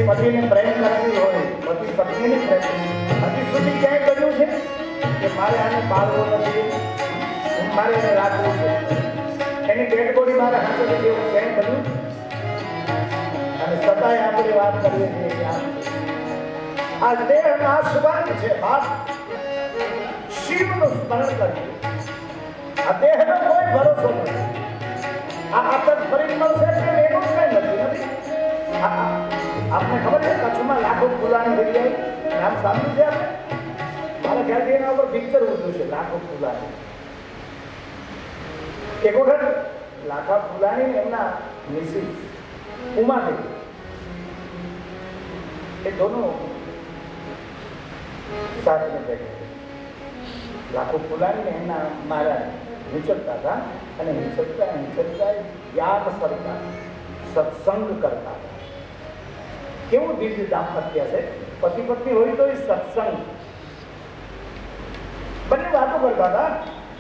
પતિને પ્રેમ કરતી હોય, પતિ પત્નીને પ્રેમ હજી સુધી ક્યાંય કર્યું છે કે મારે આને પાળવો નથી, મારે એને રાખવું છે, એની ડેડ બોડી મારે હાથે જેવું ક્યાંય કર્યું? અને છતાંય આપણે વાત કરીએ છીએ કે આ દેહ નાશવાન છે બાપ, શિવનું સ્મરણ કર્યું. આ દેહનો કોઈ ભરોસો નથી. આ આતંક ફરી મળશે કે એનું જ કઈ નથી. આપને ખબર છે કચ્છમાં લાખો ફૂલાણી થઈ જાય, નામ સાંભળ્યું છે આપણે? મારા ખ્યાલથી એના ઉપર પિક્ચર ઉઠ્યું છે લાખો ફૂલાણી. એક વખત લાખા ફૂલાણી એમના મિસિસ ઉમાદેવી એ દોનો સાથે બેઠે. લાખો ફૂલાણીને એમના મારા વિચરતા હતા અને વિચરતા યાદ સરતા સત્સંગ કરતા. કેવું દિવ્ય દાંપત્ય છે, પતિ પત્ની હોય તો એ સત્સંગ. બંને વાતો કરતા હતા.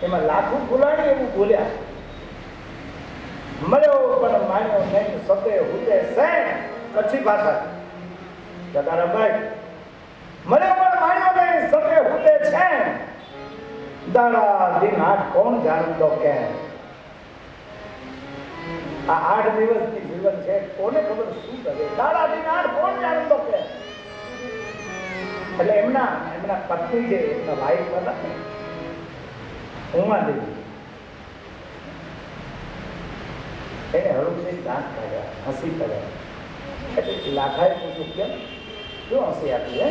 એમાં લાખો ફૂલાણી એવું બોલ્યા, મળ્યો પણ માન્યો નહીં, સતે હુતે સેણ. કચ્છી ભાષા દાદારામભાઈ, મળ્યો પણ માન્યો નહીં, સતે હુતે છે. દાડા દિન આઠ કોણ જાણતો કે આ 8 દિવસની જીવન છે, કોને ખબર શું કરે? દાડા દિન આઠ કોણ જાણતો કે? એટલે એમના પત્ની જે એમના વાઈફ હતા ને ઉમાદેવી, એને હળુથી દાંત કાઢ્યા, હસી કાઢ્યા. એટલે લાખાએ પૂછ્યું કેમ શું હસી આપી?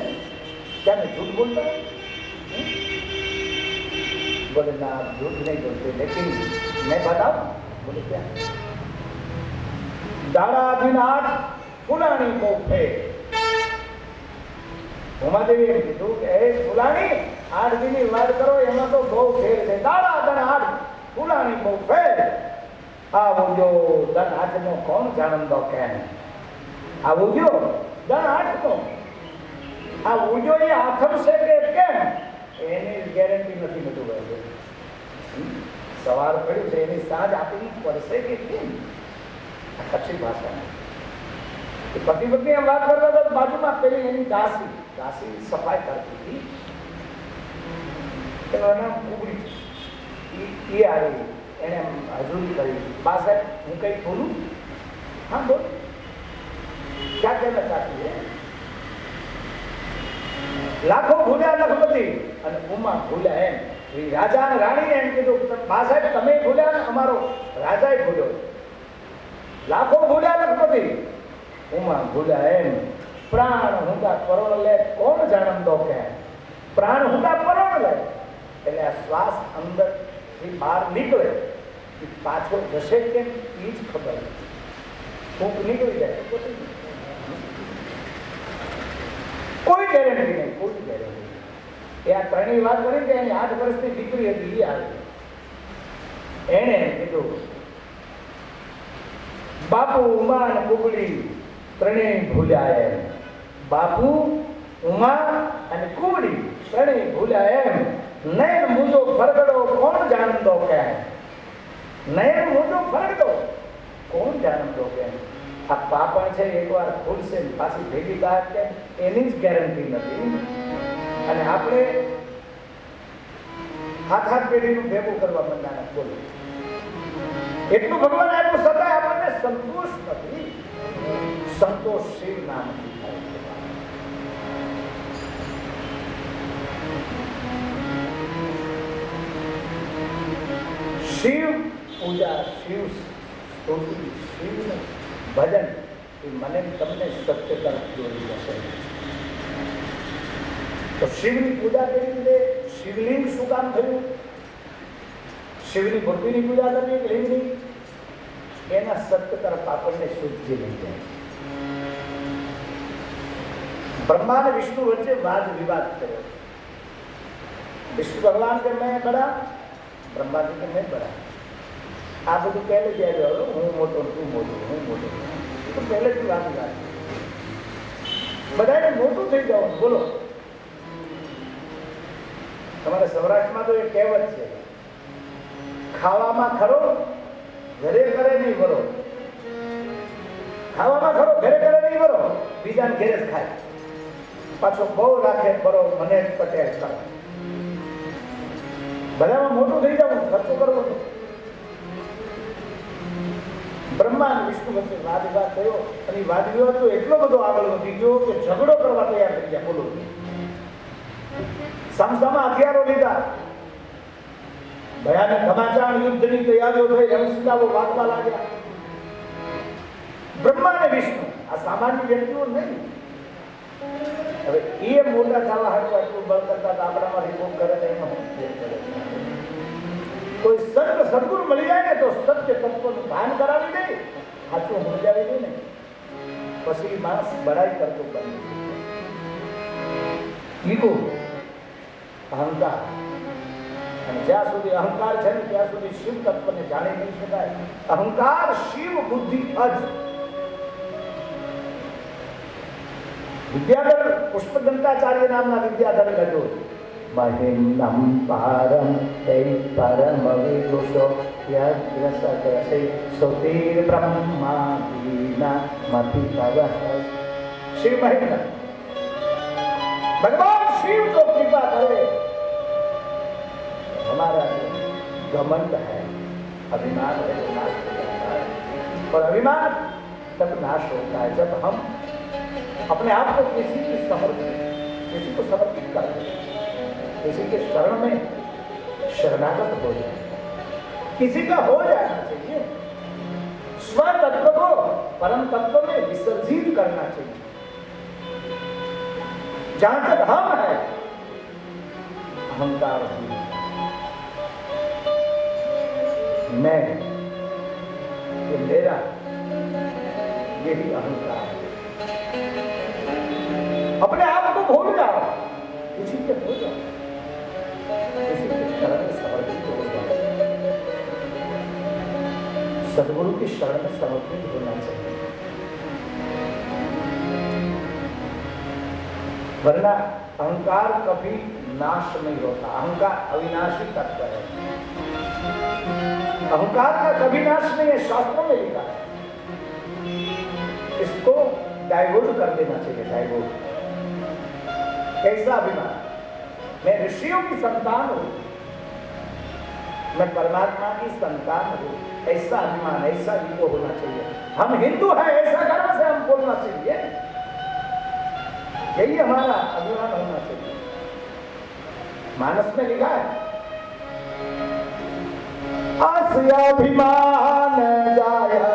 क्या मैं झूठ बोलता हूँ? बोले ना आप झूठ नहीं बोलते, लेकिन मैं बताऊं? बोले क्या? दाड़ा दिन आठ फुलानी को फे. ઉમાદેવી એમ કીધું કે એ ફુલાણી 8 દિનની વાત કરો એમાં તો બહુ ફેર છે. દાડા દન 8 ફુલાણી બહુ ફેર. આવો જો દન 8 નો કોણ જાણંદો કેમ? આવો જો દન 8 નો આ ઉજો એ આથમ છે કે કેમ એની ગેરંટી નથી. બધું હોય સવાર પડ્યું છે એની સાંજ આપવી પડશે કે કેમ? આ કચ્છી ભાષામાં પતિ પત્ની એમ વાત કરતા હતા. બાજુમાં પેલી એની દાસી સફાઈ કરતી હતી, એનું નામ કુબડી. એ આવી એને હજુરી કરી. બા સાહેબ હું કઈ બોલું? હા બોલ, ક્યાં કહેના ચાહતી હે? લાખો ભૂલ્યા લખપતિ અને ઉમા ભૂલ્યા એમ. રાજા અને રાણીને એમ કીધું બા સાહેબ તમે ભૂલ્યા ને અમારો રાજાએ ભૂલ્યો. લાખો ભૂલ્યા લખપતિ, ઉમા ભૂલ્યા એમ. પ્રાણ હુંદા કરોડ લે કોણ જાણંદો કે? પ્રાણ હુંદા કરોડ લે એટલે આ શ્વાસ અંદર થી બહાર નીકળે એ પાછો જશે કેમ એ જ ખબર. ફૂંક નીકળી જાય કોઈ ગેરંટી નહીં, કોઈ ગેરંટી. એ આ ત્રણેય વાત કરી કે એની 8 વર્ષની દીકરી હતી. એ આવી એને કીધું બાપુ ઉમા અને કુકડી ત્રણેય ભૂલ્યા એમ. બાપુ, ઉમા અને કુંવરી ત્રણેય ભૂલ્યા એમ. નયન મૂજો ફરગડો કોણ જાણતો કેમ? નયન મૂજો ફરગડો કોણ જાણતો કેમ? આ પાપણ છે એકવાર ખુલશે પાછી ભેગી થાય કે એની જ ગેરંટી નથી. અને આપણે હાથ પેઢીનું ભેગું કરવા માંડ્યા. બોલો, એટલું ભગવાન આપ્યું છતાંય આપણને સંતોષ નથી. સંતોષ શિવ નામથી થાય છે. શિવ પૂજા, શિવ સ્તુતિ, શિવ ભજન એ મને તમને સત્ય તરફ દોરી જશે. તો શિવની પૂજા કેવી રીતે? શિવલિંગ શું કામ થયું? શિવની મૂર્તિની પૂજા કરવી કે લિંગની? એના સત્ય તરફ આપણને શુદ્ધિ લઈ જાય. બ્રહ્મા અને વિષ્ણુ વચ્ચે વાદ વિવાદ થયો. વિષ્ણુ ભગવાન કે મેં બડા, બ્રહ્માજી કે મેં બડા. આ બધું પહેલે જ આવ્યો, હું મોટો, તું મોટો, હું મોટો. તો પહેલેથી વાત વિવાદ. બધાને મોટું થઈ જવાનું. બોલો, તમારે સૌરાષ્ટ્રમાં તો એક કહેવત છે, ખાવામાં ખરો ઘરે કરે નહીં વરો. ખાવામાં ખરો ઘરે કરે નહીં વરો, બીજાને ઘરે જ ખાય. પાછો બહુ રાખે બરો, મને જ પટેલ કરે. બધામાં મોટું થઈ જવું, ખર્ચો કરવો. બ્રહ્મા અને વિષ્ણુ વચ્ચે વાદ વિવાદ થયો અને વાદ વિવાદ તો એટલો બધો આગળ વધી ગયો કે ઝઘડો કરવા તૈયાર થઈ ગયા. બોલો, સામસામા હથિયારો લીધા, ભયાનક ઘમાચાણ યુદ્ધની તૈયારીઓ થઈ, રણસીતાઓ વાગવા લાગ્યા. બ્રહ્મા અને વિષ્ણુ આ સામાન્ય વ્યક્તિઓ નહીં. હવે એ મોટા થવા હાટું આટલું બળ કરતા આપણામાં રિપોર્ટ કરે તો એમાં કોઈ સંત સદગુરુ મળી જાય ને તો સત્ય તત્વનું ભાન કરાવી દે, સાચું સમજાવી દે ને, પછી માણસ બડાઈ કરતો બને. ઈગો, અહંકાર. અને જ્યાં સુધી અહંકાર છે ને ત્યાં સુધી શિવ તત્વને જાણી નહીં શકાય. અહંકાર શિવ બુદ્ધિ અજ. વિદ્યાધર પુષ્પદંતાચાર્ય નામના વિદ્યાધર લખ્યો, મહિમ્નમ પારમ તૈ પરમ વિદુષો યદ્રસકસે સુધીર બ્રહ્મા વિના મતિ ભવઃ. શિવ મહિમ્ન, ભગવાન शिव जो कृपा करे. हमारा घमंड है, अभिमान है, नाश हो जाता है. और अभिमान तब नाश होता है जब हम अपने आप को किसी को समर्पित कर दे, किसी के शरण में शरणागत हो जाए. किसी का हो जाना चाहिए. स्व तत्व को परम तत्व में विसर्जित करना चाहिए. जहां तक हम है अहंकार, मैं, ये मेरा, यही अहंकार है. अपने आप को भूल जाओ, किसी के हो जाओ, किसी के शरण में समर्पित हो जाओ. सदगुरु की शरण में समर्पित होना चाहिए, वरना अहंकार कभी नाश नहीं होता. अहंकार अविनाशी तत्व है. अहंकार का कभी नाश नहीं है, शास्त्रों में लिखा है. इसको डाइवोर्ट कर देना चाहिए. डाइवोर्ट. कैसा अभिमान? मैं ऋषियों की संतान हूं, मैं परमात्मा की संतान हूं, ऐसा अभिमान, ऐसा ईगो होना चाहिए. हम हिंदू हैं ऐसा गर्व से हम बोलना चाहिए. यही हमारा अभिमान होना चाहिए. मानस में लिखा है, अस्याभिमान जाया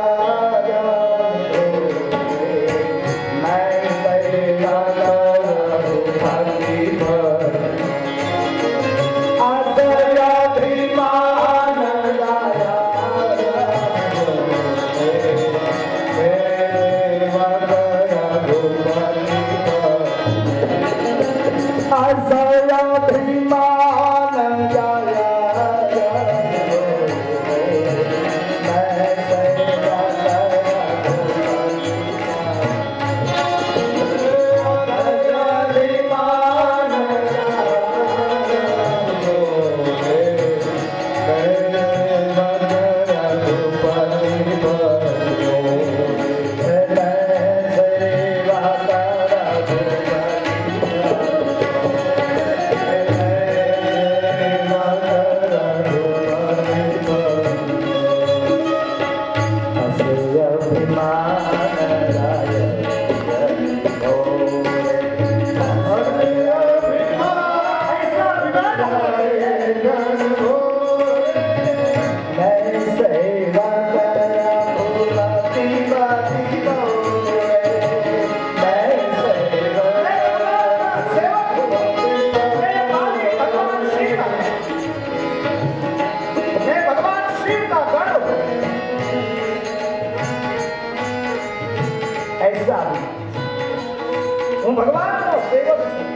હું ભગવાનનો સેવક છું.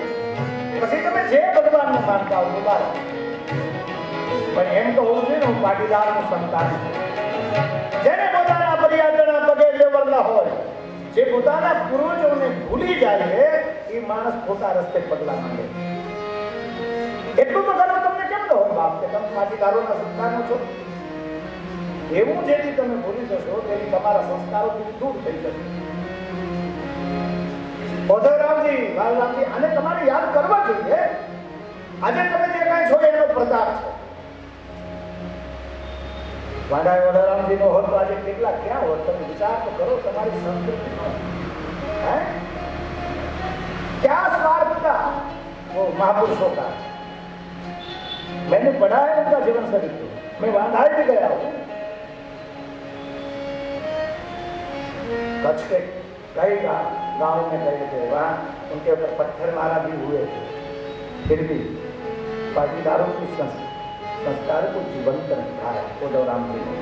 પછી તમે જે ભગવાનને માનતા હો બોલાવો, પણ એમ તો હોવું જોઈએ ને હું પાટીદારનું સંતાન છું. જેને પોતાના પર્યાદના પગે લેવડના હોય, જે પોતાના પૂર્વજોને ભૂલી જાય છે, એ માણસ ખોટા રસ્તે પગલા માંડે. એટલું તો ગર્વ તમને કેમ ન હોય બાપ કે તમે પાટીદારોના સંતાનો છો? એવું જેથી તમે ભૂલી જશો તેની તમારા સંસ્કારોથી દૂર થઈ જશે. ઓઢવરામજી, વાલરામજી, આને તમારે યાદ કરવા જોઈએ. આજે તમે જે કાંઈ છો એનો પ્રતાપ છે. વાડા ઓઢવરામજી નો હોત તો આજે કેટલા ક્યાં હોત? તમે વિચાર તો કરો તમારી સંસ્કૃતિનો. હે क्या स्वार्थ था वो महापुरुषों का. मैंने पढ़ा है उनका जीवन चरित्र, मैं वहां भी गया हूं. कच्छ के कई गांव में गए थे, वहां उनके ऊपर पत्थर मारा भी हुए थे, फिर भी पाटीदारों की संस्कार को जीवंत रखा है कोडवराम जी ने.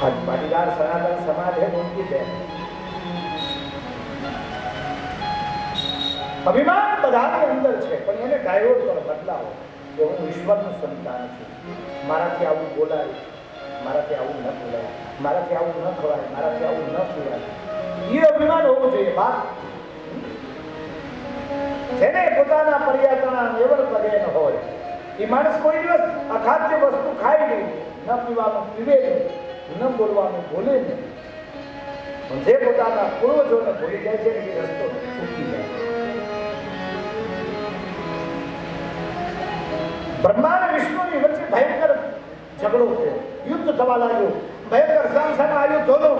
आज पाटीदार सनातन समाज है, उनकी देन. અભિમાન બધાની અંદર છે, પણ એને ડાયવર્ટ કરો, બદલાવો કે હું ઈશ્વરનું સંતાન છું. મારાથી આવું બોલાય, મારાથી આવું ન બોલાય, મારાથી આવું ન ખવાય, મારાથી આવું ન પીવાય. એ અભિમાન હોવું જોઈએ બાપ. જેને પોતાના પર્યાદના નેવર પગે ન હોય, એ માણસ કોઈ દિવસ અખાદ્ય વસ્તુ ખાય નહીં, ન પીવાનું પીવે નહીં, ન બોલવાનું બોલે નહીં. જે પોતાના પૂર્વજોને ભૂલી જાય છે એ રસ્તો ચૂકી જાય. બ્રહ્મા અને વિષ્ણુની વચ્ચે ભયંકર ઝઘડો થયો, યુદ્ધ થવા લાગ્યું, ભયંકર સામસામા યુદ્ધોનો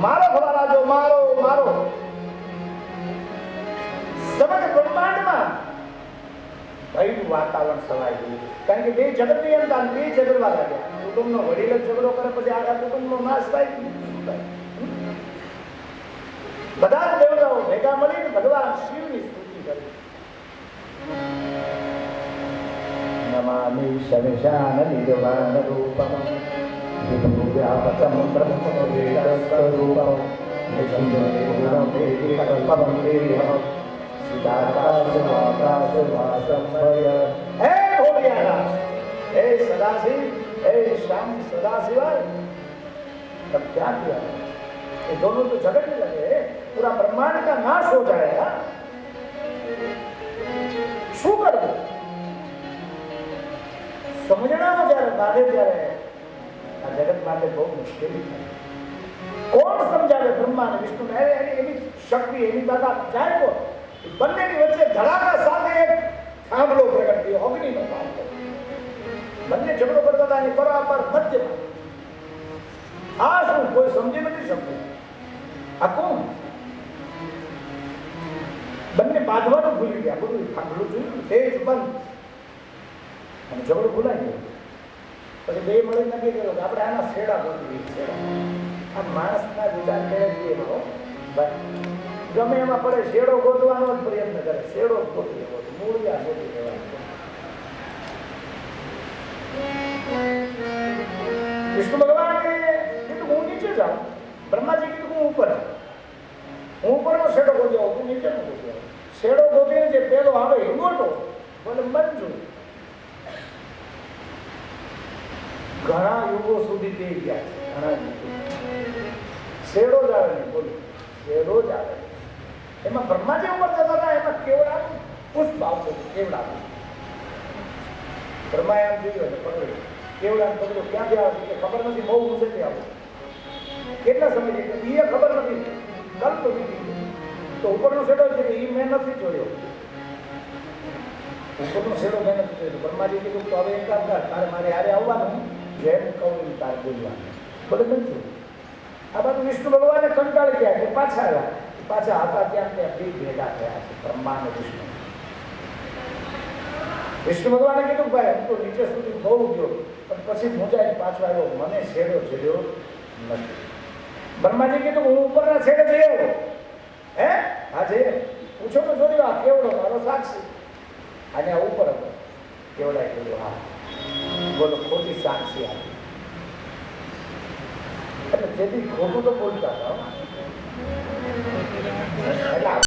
મારો થવા લાગ્યો, મારો મારો. સમગ્ર બ્રહ્માંડમાં ભયનું વાતાવરણ છવાઈ ગયું, કારણ કે બે જગતની અંતર બે ઝઘડવા લાગ્યા. કુટુંબનો વડીલ જ ઝઘડો કરે પછી આખા કુટુંબનો નાશ થાય. બધા જ દેવતાઓ ભેગા મળીને ભગવાન શિવની સ્તુતિ કરી. નમામિ શમિશાન નિર્વાણ રૂપમ વિભુવ્યાપકમ બ્રહ્મવેદસ્વરૂપમ નિજંગેગુણમ વેદિકલ્પમ વેદિહમ સિદ્ધાકાશવાકાશવાસંભય. હે ભોળિયાનાથ, હે સદાશિવ, हे श्याम सदा शिवाय. तब क्या किया? ये दोनों तो झगड़ने लगे, पूरा ब्रह्मांड का नाश हो जाएगा. શું કરવું? સમજણામાં જયારે બાંધે ત્યારે આ જગત માટે બહુ મુશ્કેલી થાય. કોણ સમજાવે બ્રહ્મા અને વિષ્ણુ? એની શક્તિ, એની તાકાત જાય તો બંનેની વચ્ચે ધડાકા સાથે એક થાંભલો પ્રગટ થયો, અગ્નિનો થાંભલો. બંને ઝઘડો કરતા હતા, એની બરાબર મધ્યમાં. આ શું કોઈ સમજી નથી શકતું? આ કોણ? બંને બાંધવાનું ભૂલી ગયા, બધું થાંભલું જોયું, તેજ બંધ અને ઝઘડો ભૂલાઈ ગયો. પછી બે મળી નક્કી કર્યું કે આપણે આના છેડા ગોતવી. આ માણસના વિચાર કરે છે ગમે એમાં પડે, શેડો ગોતવાનો જ પ્રયત્ન કરે, શેડો ગોતી લેવો, મૂળિયા ગોતી લેવા. વિષ્ણુ ભગવાને કીધું હું નીચે જાઉં, બ્રહ્માજી કીધું હું ઉપર જાઉં. હું ઉપરનો શેડો ગોતી આવું, તું નીચેનો ગોતી આવું. શેડો ગોતીને જે પેલો આવે હિંગોટો બોલે મંજુ. ઘણા યુગો સુધી તે ગયા છે, ઘણા યુગો શેડો જ આવે નહીં, બોલો શેડો જ આવે. એમાં બ્રહ્માજી ઉપર જતા હતા, એમાં કેવડાનું પુષ્પ આવતું હતું, કેવડાનું. બ્રહ્માએ આમ જોયું એટલે પકડ્યું, કેવડાને પકડ્યું. ક્યાંથી આવે કે ખબર નથી, બહુ ઊંચેથી આવું. કેટલા સમયથી એ ખબર નથી, કલ્પ વીતી. તો ઉપરનો શેડો છે એ મેં નથી જોયો, ઉપરનો શેડો મેં નથી જોયો. બ્રહ્માજી કીધું તો હવે એક કામ કર, તારે મારે હારે આવવાનું, જેમ કહું તારે બોલવાનું. બોલે નથી. આ બાજુ વિષ્ણુ ભગવાને કંટાળી ગયા કે પાછા આવ્યા. પાછા હતા ત્યાં બે ભેગા થયા છે, બ્રહ્મા અને વિષ્ણુ. વિષ્ણુ ભગવાને કીધું ભાઈ હું તો નીચે સુધી બહુ ગયો, પણ પછી મૂંઝાઈને પાછો આવ્યો, મને છેડો જોયો નથી. બ્રહ્માજી કીધું હું ઉપરના છેડે જઈ આવ્યો. હે હા જઈએ, પૂછો તો જોયું, આ કેવડો મારો સાક્ષી. અને આ ઉપર હતો કેવડાએ કીધું હા બોલો, ખોટી સાક્ષી આપી. એટલે જેથી ખોટું તો બોલતા હતા હો. એટલે